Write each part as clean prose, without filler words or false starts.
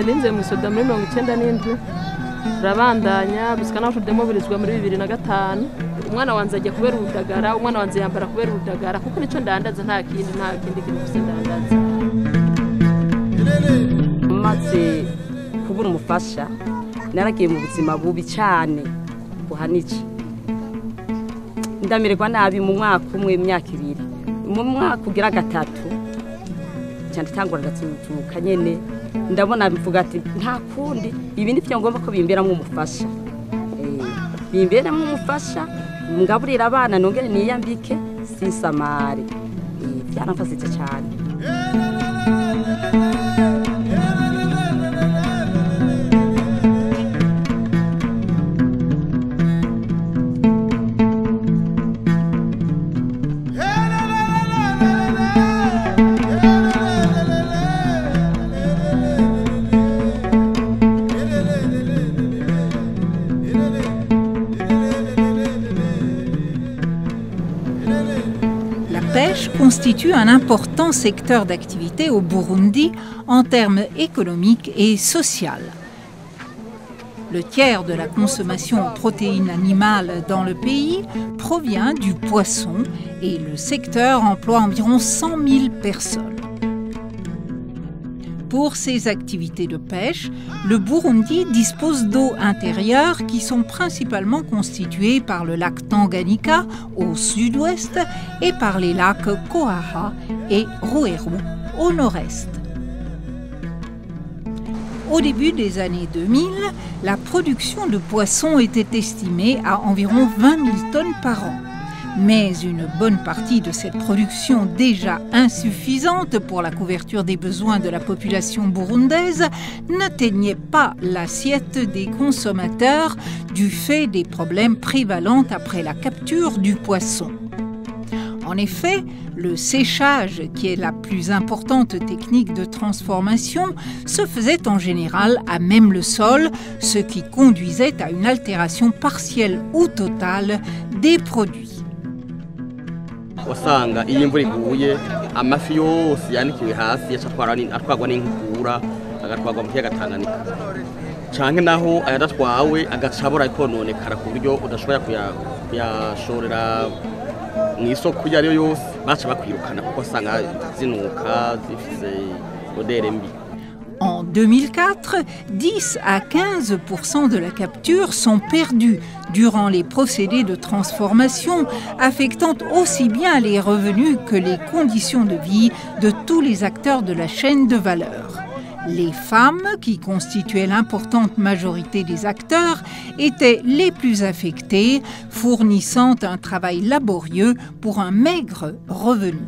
ninze mu Soda muri 97 rabandanya gusa naho demobilizwa muri 2005 umwana wanze ajya kubera urudagara umwana wanze yambara kubera urudagara kuko nico ndandaza nta kindi kintu ndandaza maze kubura umufasha naragiye mu buzima bubi cyane buhanije ndamererwa nabi mu mwaka umwe imyaka 2 mu mwaka ugira gatatu cyane tangura gatsuka nyene ndabona bivuga ati nta kundi ibi nivyo ngomba ko bimberamo umufasha bimberamo umufasha ngaburira abana nongere niyambike sinsamare byaramfasije cyane. La pêche constitue un important secteur d'activité au Burundi en termes économiques et sociaux. Le tiers de la consommation en protéines animales dans le pays provient du poisson et le secteur emploie environ 100 000 personnes. Pour ces activités de pêche, le Burundi dispose d'eaux intérieures qui sont principalement constituées par le lac Tanganyika au sud-ouest et par les lacs Kohaha et Rueru au nord-est. Au début des années 2000, la production de poissons était estimée à environ 20 000 tonnes par an. Mais une bonne partie de cette production déjà insuffisante pour la couverture des besoins de la population burundaise n'atteignait pas l'assiette des consommateurs du fait des problèmes prévalents après la capture du poisson. En effet, le séchage, qui est la plus importante technique de transformation, se faisait en général à même le sol, ce qui conduisait à une altération partielle ou totale des produits. Wasanga iyo imvura iguye amafi yose yanikiwe hasi atwagwa n'inkura agatwagwa mu kiyaga Tanganyika canke naho ayadatwawe agacabura ikononekara ku buryo udashobora kuyashorera mw'isoko iyo ariyo yose baca bakwirukana kuko asanga zinuka zifise odere mbi. En 2004, 10 à 15% de la capture sont perdus durant les procédés de transformation, affectant aussi bien les revenus que les conditions de vie de tous les acteurs de la chaîne de valeur. Les femmes, qui constituaient l'importante majorité des acteurs, étaient les plus affectées, fournissant un travail laborieux pour un maigre revenu.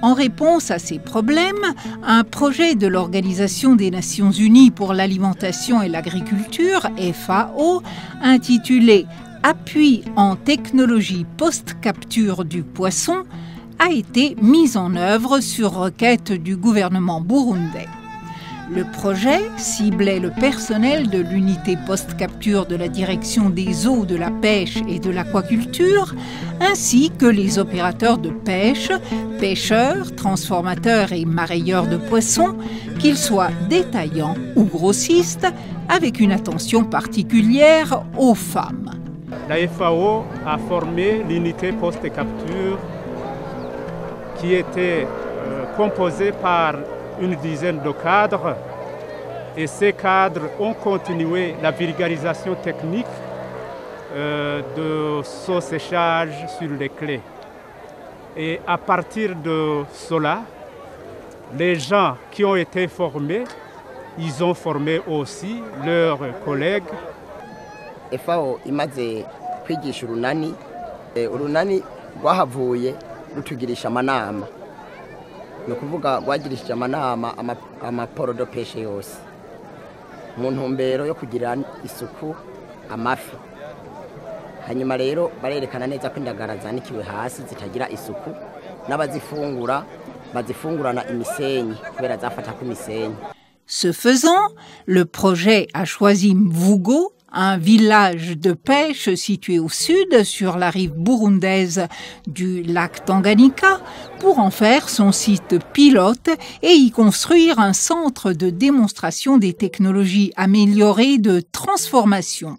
En réponse à ces problèmes, un projet de l'Organisation des Nations Unies pour l'alimentation et l'agriculture, FAO, intitulé « Appui en technologie post-capture du poisson » a été mis en œuvre sur requête du gouvernement burundais. Le projet ciblait le personnel de l'unité post-capture de la direction des eaux, de la pêche et de l'aquaculture, ainsi que les opérateurs de pêche, pêcheurs, transformateurs et marailleurs de poissons, qu'ils soient détaillants ou grossistes, avec une attention particulière aux femmes. La FAO a formé l'unité post-capture qui était composée par une dizaine de cadres, et ces cadres ont continué la vulgarisation technique de ce séchage sur les clés. Et à partir de cela, les gens qui ont été formés, ils ont formé aussi leurs collègues. FAO imaze kwigisha urunani rwahavuye rutugirisha amanama. Ni ukuvuga rwagirishije amanama amaporo de peshe yose mu ntumbero yo kugira isuku amafi. Hanyuma rero barerekana neza ko indagara zanikiwe hasi zitagira isuku, n'abazifungura bazifungurana imisenyi kubera zafata ku misenyi. Ce faisant, le projet a choisi Mvugo, un village de pêche situé au sud, sur la rive burundaise du lac Tanganyika, pour en faire son site pilote et y construire un centre de démonstration des technologies améliorées de transformation.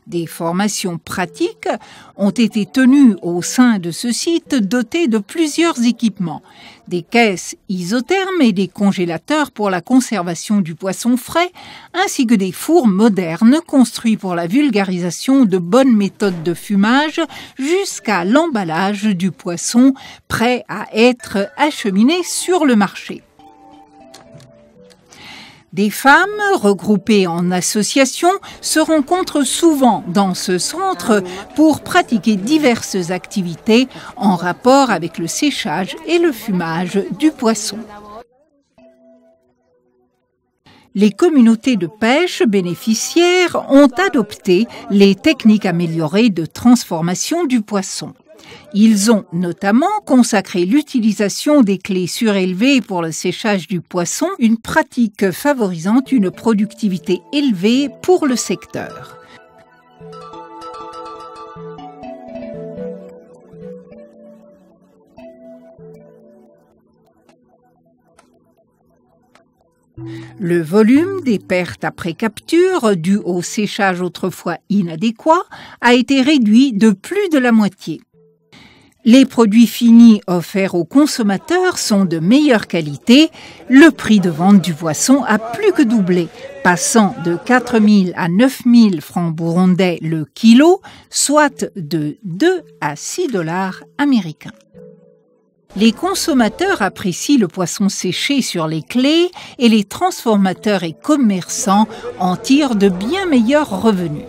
Des formations pratiques ont été tenues au sein de ce site doté de plusieurs équipements, des caisses isothermes et des congélateurs pour la conservation du poisson frais, ainsi que des fours modernes construits pour la vulgarisation de bonnes méthodes de fumage jusqu'à l'emballage du poisson prêt à être acheminé sur le marché. Des femmes regroupées en associations se rencontrent souvent dans ce centre pour pratiquer diverses activités en rapport avec le séchage et le fumage du poisson. Les communautés de pêche bénéficiaires ont adopté les techniques améliorées de transformation du poisson. Ils ont notamment consacré l'utilisation des clés surélevées pour le séchage du poisson, une pratique favorisant une productivité élevée pour le secteur. Le volume des pertes après capture, dues au séchage autrefois inadéquat, a été réduit de plus de la moitié. Les produits finis offerts aux consommateurs sont de meilleure qualité. Le prix de vente du poisson a plus que doublé, passant de 4 000 à 9 000 francs burundais le kilo, soit de 2 à 6 $ américains. Les consommateurs apprécient le poisson séché sur les clés et les transformateurs et commerçants en tirent de bien meilleurs revenus.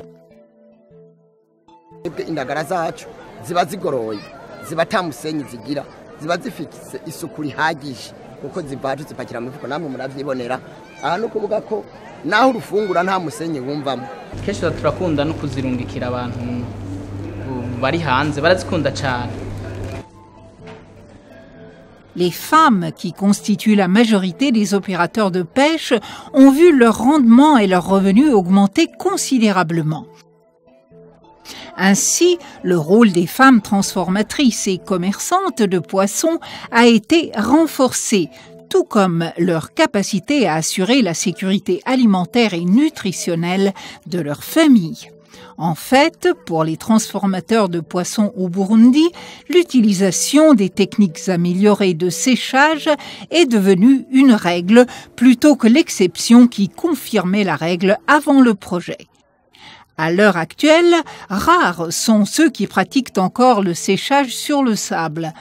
ziba tamusenyi zigira ziba zifise isuku rihagije kuko zivaje zipakira mu mifuko namwe muravyibonera aha no kuvuga ko naho urufungura nta musenyi wumvamo. Kenshi turakunda no kuzirungikira abantu bari hanze barazikunda cyane. Les femmes, qui constituent la majorité des opérateurs de pêche, ont vu leur rendement et leurs revenus augmenter considérablement. Ainsi, le rôle des femmes transformatrices et commerçantes de poissons a été renforcé, tout comme leur capacité à assurer la sécurité alimentaire et nutritionnelle de leur famille. En fait, pour les transformateurs de poissons au Burundi, l'utilisation des techniques améliorées de séchage est devenue une règle plutôt que l'exception qui confirmait la règle avant le projet. À l'heure actuelle, rares sont ceux qui pratiquent encore le séchage sur le sable.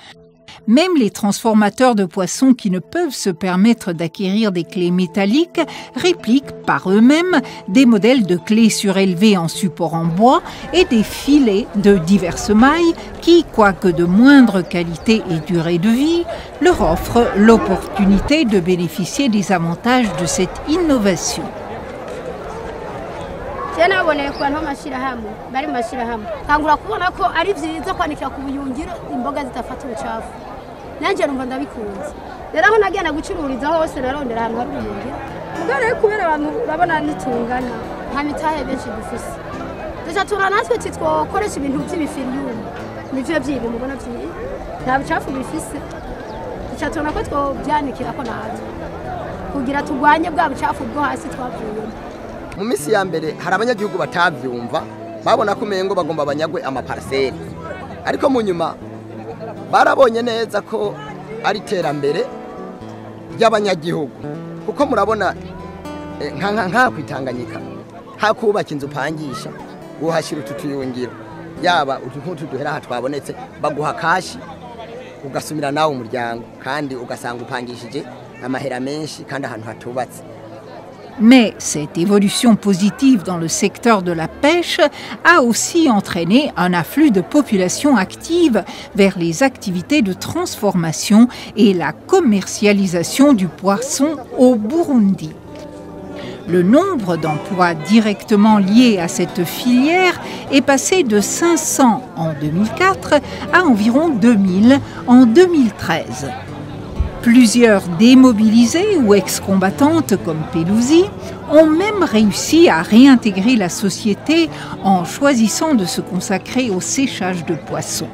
Même les transformateurs de poissons qui ne peuvent se permettre d'acquérir des clés métalliques répliquent par eux-mêmes des modèles de clés surélevées en support en bois et des filets de diverses mailles qui, quoique de moindre qualité et durée de vie, leur offrent l'opportunité de bénéficier des avantages de cette innovation. Naboneye ku bantu b'amashyirahamwe bari mu mashyirahamwe nkangura kubona ko ari byiza kwanikira ku buyungiro imboga zitafata ubucafu nanjye numva ndabikunze rero aho nagenda gucururiza hose narondera ahantu hari ubuyungiro ubwo rero kubera abantu urabona nitungana nta mitahe benshi dufise ducatura natwe titwokoresha ibintu by'ibifiriyumu nivyo byibi mubona byibi nta bucafu bifise ducatura ko twobyanikira ko natwe kugira turwanye bwa bucafu bwo hasi twavuyemo. Mu misi ya mbere hari abanyagihugu batavyumva babona ko mengo bagomba abanyagwe amaparcelle ariko mu nyuma barabonye neza ko ari terambere ry'abanyagihugu kuko murabona nka kwitanganyika hakubaka inzu pangisha uhashira ututuyungiro yaba utuntu duhera ha twabonetse baguha kashi ugasumira nawe umuryango kandi ugasanga upangishije amahera menshi kandi ahantu hatubatse. Mais cette évolution positive dans le secteur de la pêche a aussi entraîné un afflux de population active vers les activités de transformation et la commercialisation du poisson au Burundi. Le nombre d'emplois directement liés à cette filière est passé de 500 en 2004 à environ 2000 en 2013. Plusieurs démobilisées ou ex-combattantes comme Pelouzi ont même réussi à réintégrer la société en choisissant de se consacrer au séchage de poissons.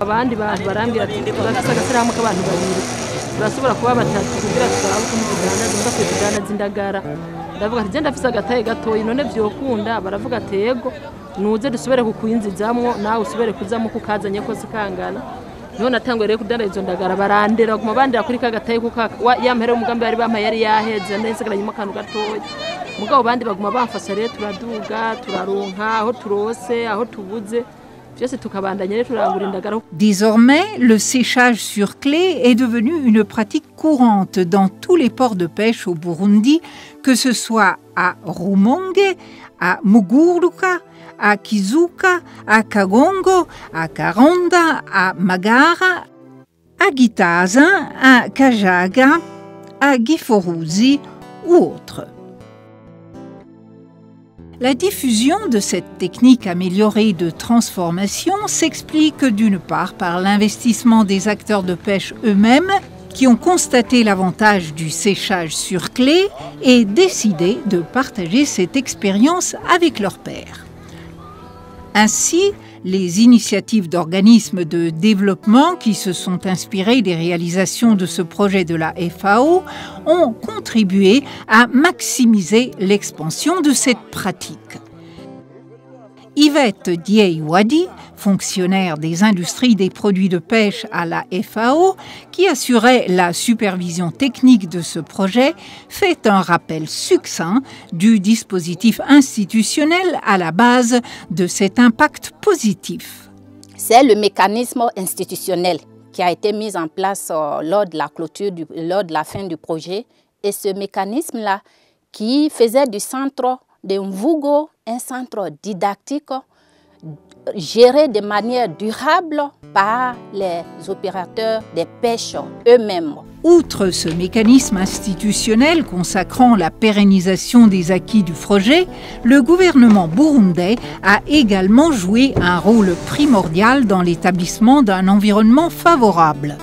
Abandi bantu barambira ati turafise agasiramu k'abantu babiri turashobora kuba batatu kugira turabe ko mugana zimba kwigana zindagara ndavuga ati je ndafise agataye gatoyi none vyokunda baravuga ati yego nuze dusubire kukwinzizamwo nawe usubire kuzamo kukazanye ko sikangana none atangwe rero kudanda izo ndagara barandera kuma bandira kuri kagataye kuka yampere umugambi bari bampaye yari yaheze ndesegaranye mu kantu gatoyi mugabo bandi baguma bamfasha rero turaduga turaronka aho turose aho tubuze. Désormais, le séchage sur clé est devenu une pratique courante dans tous les ports de pêche au Burundi, que ce soit à Rumonge, à Muguruka, à Kizuka, à Kagongo, à Karonda, à Magara, à Gitaza, à Kajaga, à Giforuzi ou autres. La diffusion de cette technique améliorée de transformation s'explique d'une part par l'investissement des acteurs de pêche eux-mêmes qui ont constaté l'avantage du séchage sur clé et décidé de partager cette expérience avec leurs pairs. Ainsi, les initiatives d'organismes de développement qui se sont inspirées des réalisations de ce projet de la FAO ont contribué à maximiser l'expansion de cette pratique. Yvette Dieye-Wadi, fonctionnaire des industries des produits de pêche à la FAO, qui assurait la supervision technique de ce projet, fait un rappel succinct du dispositif institutionnel à la base de cet impact positif. C'est le mécanisme institutionnel qui a été mis en place lors de la clôture, lors de la fin du projet. Et ce mécanisme-là qui faisait du centre de Mvugo un centre didactique géré de manière durable par les opérateurs des pêches eux-mêmes. Outre ce mécanisme institutionnel consacrant la pérennisation des acquis du projet, le gouvernement burundais a également joué un rôle primordial dans l'établissement d'un environnement favorable.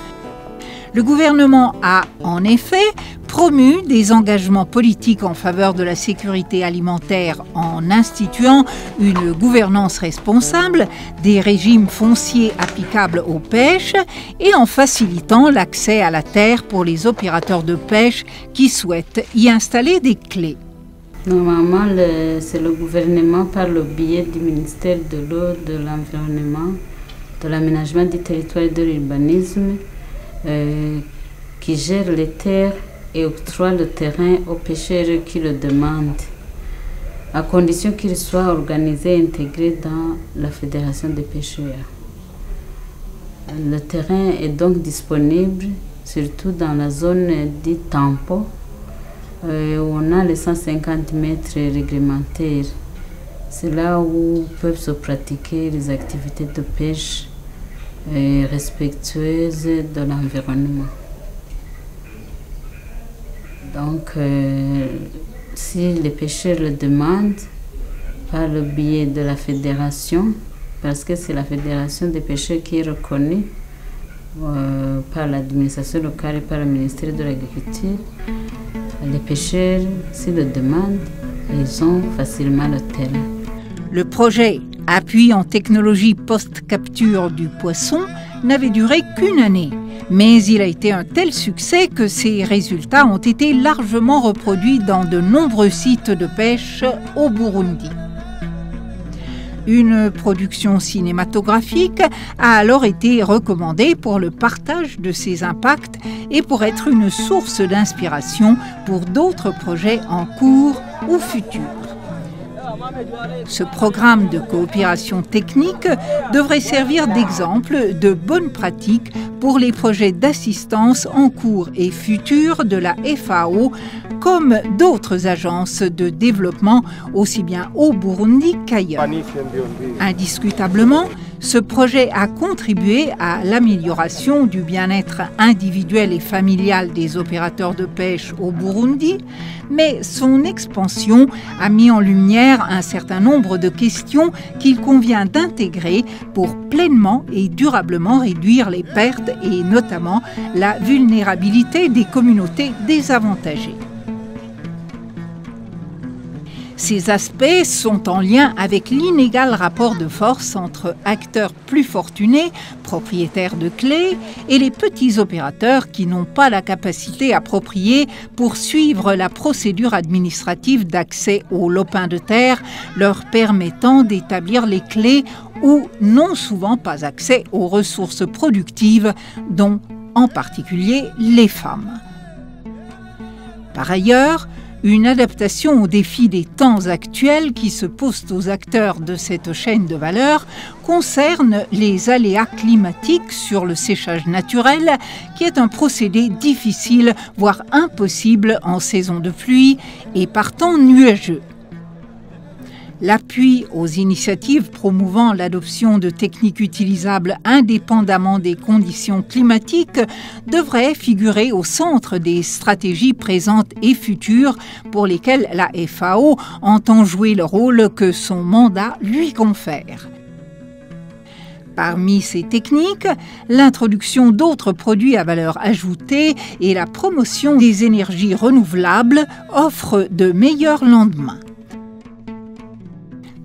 Le gouvernement a, en effet, promu des engagements politiques en faveur de la sécurité alimentaire en instituant une gouvernance responsable, des régimes fonciers applicables aux pêches et en facilitant l'accès à la terre pour les opérateurs de pêche qui souhaitent y installer des clés. Normalement, c'est le gouvernement par le biais du ministère de l'eau, de l'environnement, de l'aménagement du territoire et de l'urbanisme qui gère les terres et octroie le terrain aux pêcheurs qui le demandent, à condition qu'ils soient organisés et intégrés dans la Fédération des pêcheurs. Le terrain est donc disponible, surtout dans la zone dite tampon, où on a les 150 mètres réglementaires. C'est là où peuvent se pratiquer les activités de pêche respectueuses de l'environnement. Donc, si les pêcheurs le demandent par le biais de la fédération, parce que c'est la fédération des pêcheurs qui est reconnue par l'administration locale et par le ministère de l'Agriculture, les pêcheurs, s'ils le demandent, ils ont facilement le terrain. Le projet Appui en technologie post-capture du poisson n'avait duré qu'une année. Mais il a été un tel succès que ses résultats ont été largement reproduits dans de nombreux sites de pêche au Burundi. Une production cinématographique a alors été recommandée pour le partage de ses impacts et pour être une source d'inspiration pour d'autres projets en cours ou futurs. Ce programme de coopération technique devrait servir d'exemple de bonnes pratiques pour les projets d'assistance en cours et futurs de la FAO, comme d'autres agences de développement, aussi bien au Burundi qu'ailleurs. Indiscutablement, ce projet a contribué à l'amélioration du bien-être individuel et familial des opérateurs de pêche au Burundi, mais son expansion a mis en lumière un certain nombre de questions qu'il convient d'intégrer pour pleinement et durablement réduire les pertes et notamment la vulnérabilité des communautés désavantagées. Ces aspects sont en lien avec l'inégal rapport de force entre acteurs plus fortunés, propriétaires de clés, et les petits opérateurs qui n'ont pas la capacité appropriée pour suivre la procédure administrative d'accès aux lopins de terre, leur permettant d'établir les clés ou n'ont souvent pas accès aux ressources productives, dont en particulier les femmes. Par ailleurs, une adaptation aux défis des temps actuels qui se posent aux acteurs de cette chaîne de valeur concerne les aléas climatiques sur le séchage naturel, qui est un procédé difficile, voire impossible en saison de pluie et partant nuageux. L'appui aux initiatives promouvant l'adoption de techniques utilisables indépendamment des conditions climatiques devrait figurer au centre des stratégies présentes et futures pour lesquelles la FAO entend jouer le rôle que son mandat lui confère. Parmi ces techniques, l'introduction d'autres produits à valeur ajoutée et la promotion des énergies renouvelables offrent de meilleurs lendemains.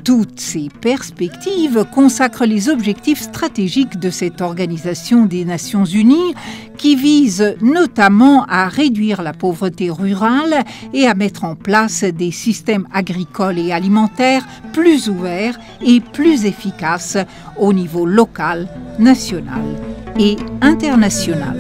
Toutes ces perspectives consacrent les objectifs stratégiques de cette Organisation des Nations Unies qui vise notamment à réduire la pauvreté rurale et à mettre en place des systèmes agricoles et alimentaires plus ouverts et plus efficaces au niveau local, national et international.